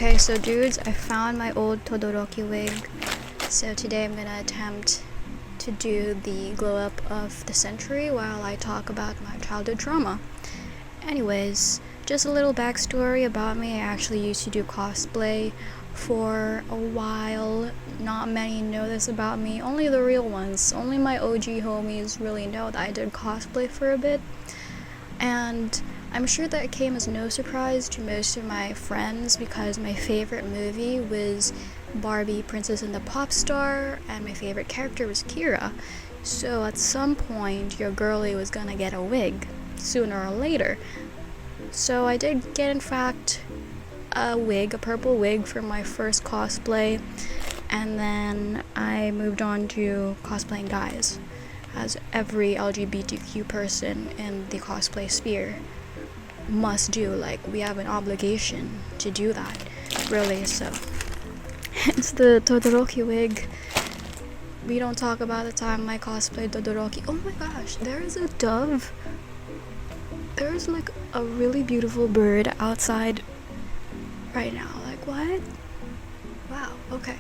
Okay, so dudes, I found my old Todoroki wig. So today I'm gonna attempt to do the glow up of the century while I talk about my childhood trauma. Anyways, just a little backstory about me. I actually used to do cosplay for a while. Not many know this about me, only the real ones. Only my OG homies really know that I did cosplay for a bit. And I'm sure that came as no surprise to most of my friends because my favorite movie was Barbie Princess and the Pop Star, and my favorite character was Kira. So at some point, your girlie was gonna get a wig, sooner or later. So I did get, in fact, a purple wig for my first cosplay, and then I moved on to cosplaying guys, as every LGBTQ person in the cosplay sphere must do. Like, we have an obligation to do that, really. So hence the Todoroki wig. We don't talk about the time I cosplayed Todoroki. Oh my gosh, there is a dove. There's like a really beautiful bird outside right now. Like, what? Wow, okay.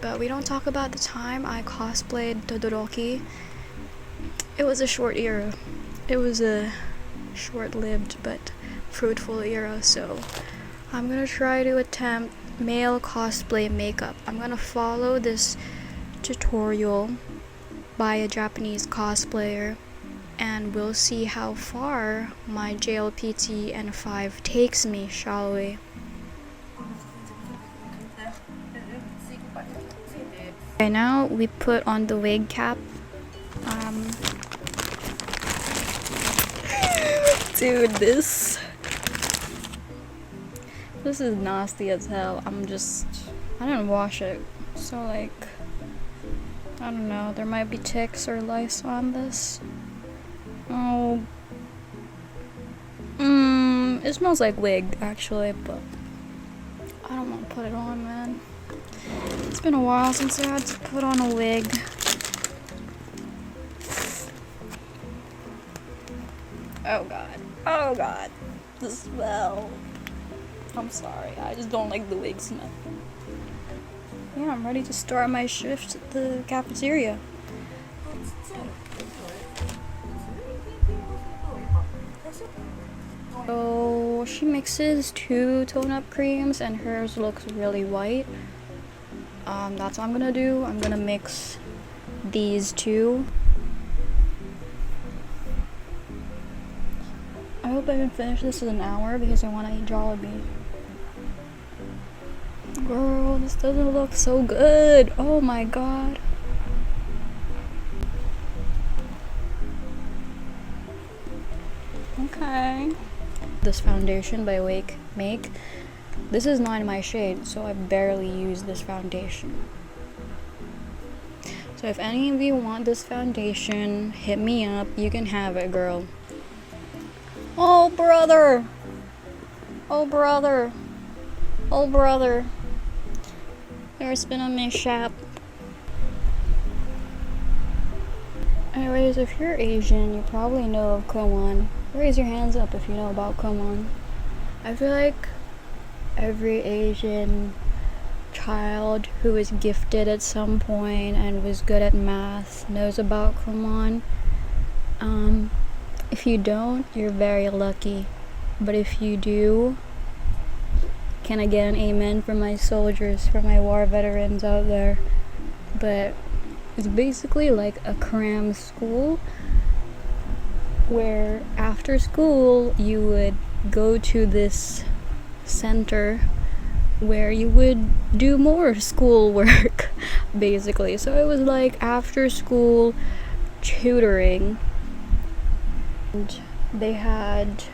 But we don't talk about the time I cosplayed Todoroki. It was a short era. It was a short-lived but fruitful era, so I'm gonna try to attempt male cosplay makeup. I'm gonna follow this tutorial by a Japanese cosplayer, and we'll see how far my JLPT N5 takes me, shall we? Okay, now we put on the wig cap. Dude, this is nasty as hell. I didn't wash it, so like, I don't know, there might be ticks or lice on this. Oh, it smells like wig actually, but I don't want to put it on, man. It's been a while since I had to put on a wig. Oh god, the smell. I'm sorry, I just don't like the wig smell. Yeah, I'm ready to start my shift at the cafeteria. So she mixes 2 tone-up creams and hers looks really white. That's what I'm gonna do. I'm gonna mix these 2. I hope I can finish this in an hour because I want to eat Jollibee. Girl, this doesn't look so good. Oh my god. Okay. This foundation by Make. This is not my shade, so I barely use this foundation. So if any of you want this foundation, hit me up. You can have it, girl. Oh brother! Oh brother! Oh brother! There's been a mishap. Anyways, if you're Asian, you probably know of Kumon. Raise your hands up if you know about Kumon. I feel like every Asian child who was gifted at some point and was good at math knows about Kumon. If you don't, you're very lucky. But if you do, can I get an amen from my soldiers, from my war veterans out there? But it's basically like a cram school where after school you would go to this center where you would do more school work, basically. So it was like after school tutoring. And they had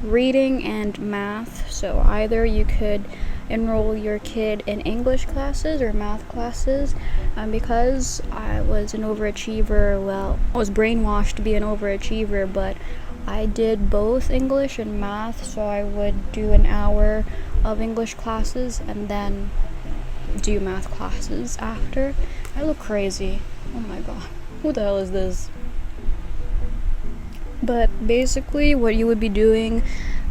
reading and math, so either you could enroll your kid in English classes or math classes. And because I was an overachiever, well, I was brainwashed to be an overachiever, but I did both English and math, so I would do an hour of English classes and then do math classes after. I look crazy. Oh my god, who the hell is this? But basically what you would be doing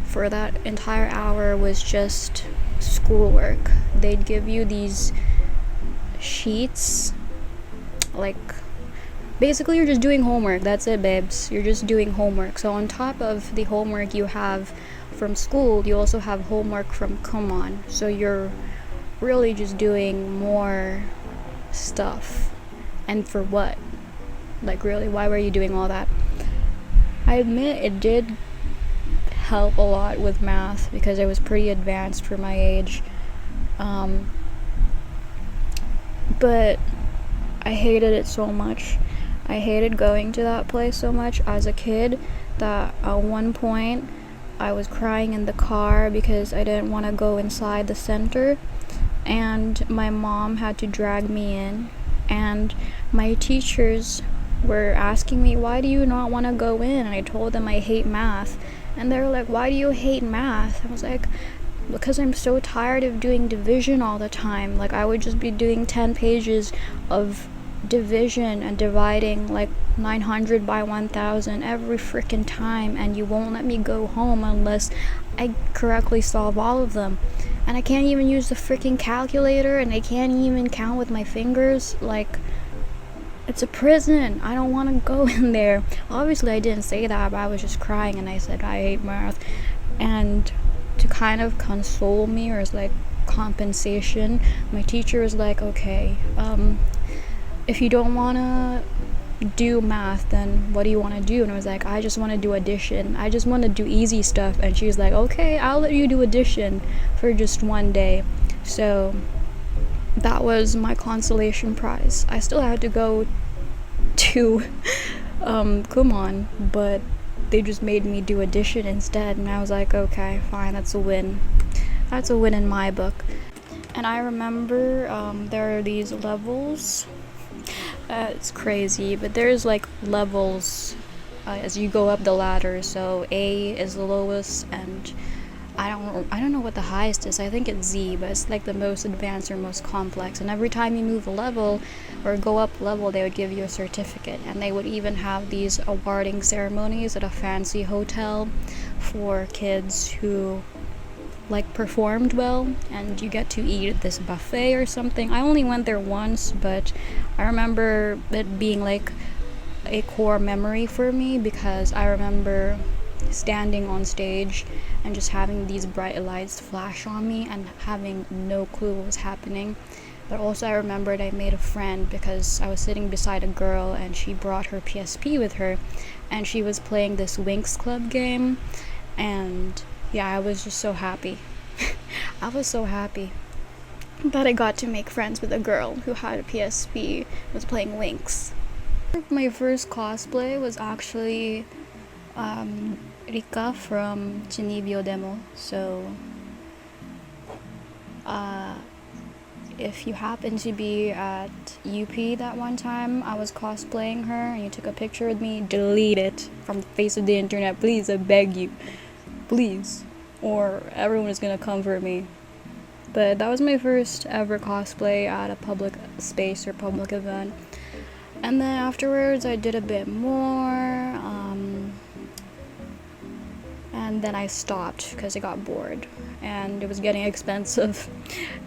for that entire hour was just schoolwork. They'd give you these sheets, like, basically you're just doing homework. That's it, babes. You're just doing homework. So on top of the homework you have from school, you also have homework from Kumon. So you're really just doing more stuff. And for what? Like, really, why were you doing all that? I admit it did help a lot with math because it was pretty advanced for my age. But I hated it so much. I hated going to that place so much as a kid that at one point I was crying in the car because I didn't want to go inside the center, and my mom had to drag me in, and my teachers were asking me, why do you not want to go in? And I told them I hate math, and they were like, why do you hate math? I was like, because I'm so tired of doing division all the time. Like, I would just be doing 10 pages of division and dividing like 900 by 1000 every freaking time, and you won't let me go home unless I correctly solve all of them. And I can't even use the freaking calculator, and I can't even count with my fingers. Like, it's a prison. I don't want to go in there. Obviously I didn't say that, but I was just crying and I said I hate math. And to kind of console me, or as like compensation, my teacher was like, okay, if you don't want to do math, then what do you want to do? And I was like, I just want to do addition. I just want to do easy stuff. And she's like, okay, I'll let you do addition for just one day. So that was my consolation prize. I still had to go to Kumon, but they just made me do addition instead, and I was like, okay, fine, that's a win. That's a win in my book. And I remember there are these levels. It's crazy, but there's like levels as you go up the ladder. So A is the lowest, and I don't know what the highest is. I think it's Z, but it's like the most advanced or most complex. And every time you move a level or go up level, they would give you a certificate. And they would even have these awarding ceremonies at a fancy hotel for kids who like performed well, and you get to eat at this buffet or something. I only went there once, but I remember it being like a core memory for me, because I remember standing on stage and just having these bright lights flash on me and having no clue what was happening. But also I remembered I made a friend because I was sitting beside a girl and she brought her PSP with her, and she was playing this Winx Club game, and yeah, I was just so happy. I was so happy that I got to make friends with a girl who had a PSP, was playing Winx. My first cosplay was actually Rika from Chinibyo Demo. So if you happen to be at UP that one time, I was cosplaying her and you took a picture with me, delete it from the face of the internet, please, I beg you. Please, or everyone is gonna come for me. But that was my first ever cosplay at a public space or public event. And then afterwards I did a bit more, and then I stopped because I got bored and it was getting expensive.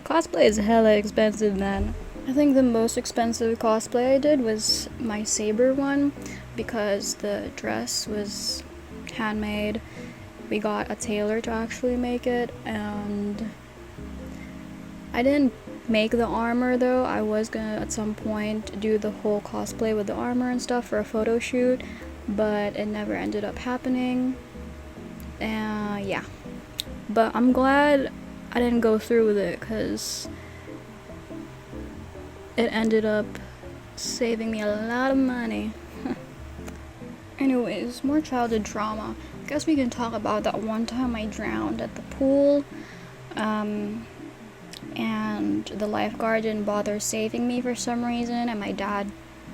Cosplay is hella expensive, man. I think the most expensive cosplay I did was my Saber one, because the dress was handmade. We got a tailor to actually make it, and I didn't make the armor though. I was gonna at some point do the whole cosplay with the armor and stuff for a photo shoot, but it never ended up happening. Yeah, but I'm glad I didn't go through with it because it ended up saving me a lot of money. Anyways, more childhood trauma. I guess we can talk about that one time I drowned at the pool, and the lifeguard didn't bother saving me for some reason, and my dad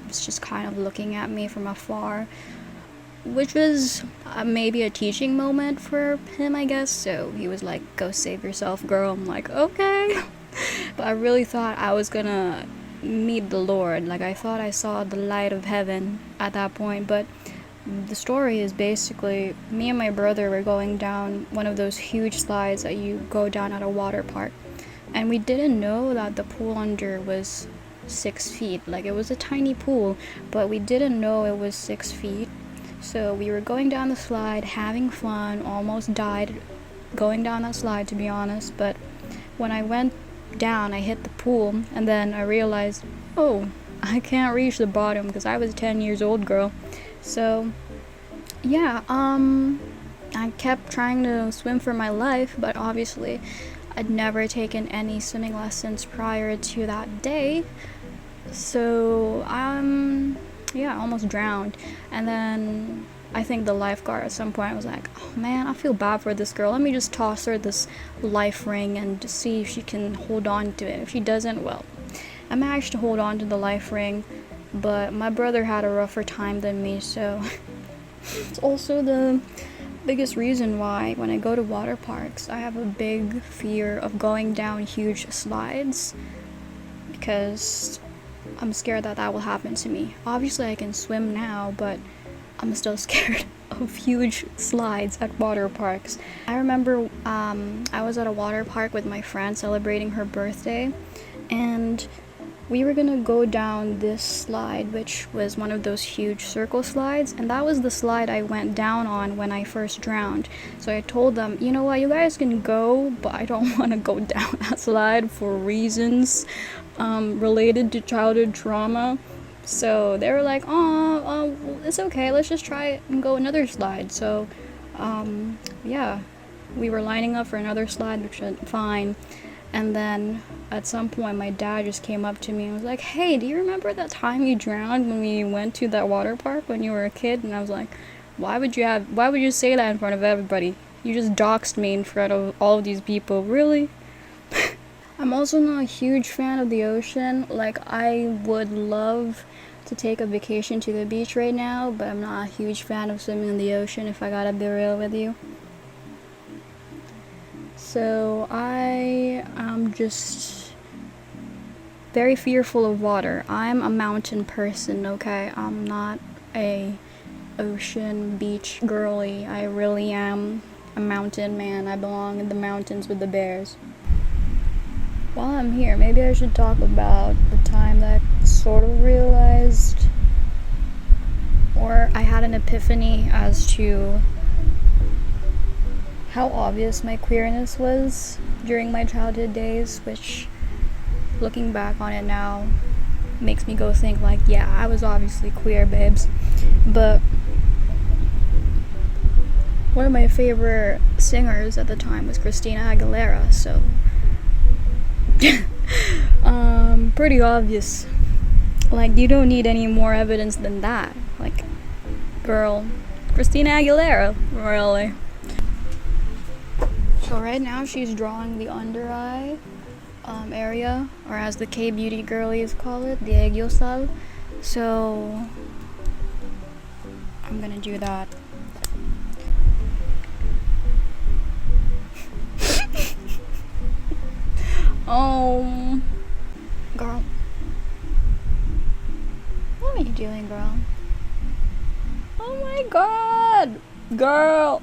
was just kind of looking at me from afar, which was maybe a teaching moment for him, I guess. So he was like, go save yourself, girl. I'm like, okay. But I really thought I was gonna meet the Lord. Like, I thought I saw the light of heaven at that point, but the story is basically me and my brother were going down one of those huge slides that you go down at a water park, and we didn't know that the pool under was 6 feet. Like, it was a tiny pool, but we didn't know it was 6 feet. So we were going down the slide, having fun, almost died going down that slide, to be honest. But when I went down, I hit the pool, and then I realized, oh, I can't reach the bottom because I was 10 years old, girl. So yeah, I kept trying to swim for my life, but obviously I'd never taken any swimming lessons prior to that day. So yeah, I almost drowned. And then I think the lifeguard at some point was like, oh man, I feel bad for this girl, let me just toss her this life ring and just see if she can hold on to it. If she doesn't, well, I managed to hold on to the life ring, but my brother had a rougher time than me. So it's also the biggest reason why when I go to water parks I have a big fear of going down huge slides, because I'm scared that that will happen to me. Obviously I can swim now, but I'm still scared of huge slides at water parks. I remember I was at a water park with my friend celebrating her birthday, and we were gonna go down this slide, which was one of those huge circle slides, and that was the slide I went down on when I first drowned. So I told them, you know what, you guys can go, but I don't want to go down that slide for reasons related to childhood trauma. So they were like, oh, it's okay, let's just try it and go another slide. So yeah, we were lining up for another slide, which was fine. And then at some point my dad just came up to me and was like, hey, do you remember that time you drowned when we went to that water park when you were a kid? And I was like, why would you say that in front of everybody? You just doxed me in front of all of these people, really? I'm also not a huge fan of the ocean. Like, I would love to take a vacation to the beach right now, but I'm not a huge fan of swimming in the ocean, if I gotta be real with you. So I am just very fearful of water. I'm a mountain person, okay? I'm not a ocean beach girly. I really am a mountain man. I belong in the mountains with the bears. While I'm here, maybe I should talk about the time that I sort of realized, or I had an epiphany as to how obvious my queerness was during my childhood days, which, looking back on it now, makes me go think like, yeah, I was obviously queer, babes. But one of my favorite singers at the time was Christina Aguilera, so pretty obvious. Like, you don't need any more evidence than that. Like, girl, Christina Aguilera, really. So right now she's drawing the under eye area, or as the K-beauty girlies call it, the aegyosal. So I'm gonna do that. Oh, girl, what are you doing, girl? Oh my god, girl,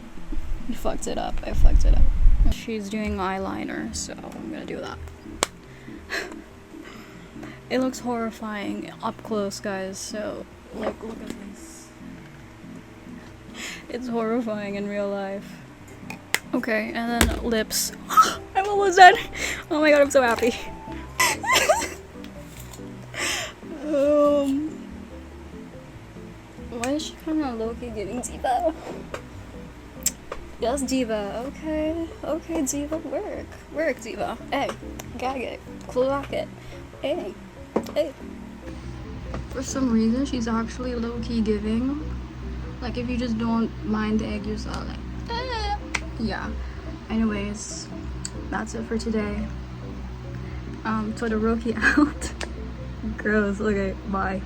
you fucked it up. I fucked it up. She's doing eyeliner, so I'm gonna do that. It looks horrifying up close, guys, so, like, look at this. It's horrifying in real life. Okay, and then lips. I'm almost done. Oh my god, I'm so happy. Why is she kind of low-key giving diva? Yes, diva. Okay, diva, work, diva. Hey, gag it, clock it. Hey. For some reason, she's actually low-key giving. Like, if you just don't mind the egg, you're so like, yeah. Anyways, that's it for today. Todoroki out. Gross. Okay, bye.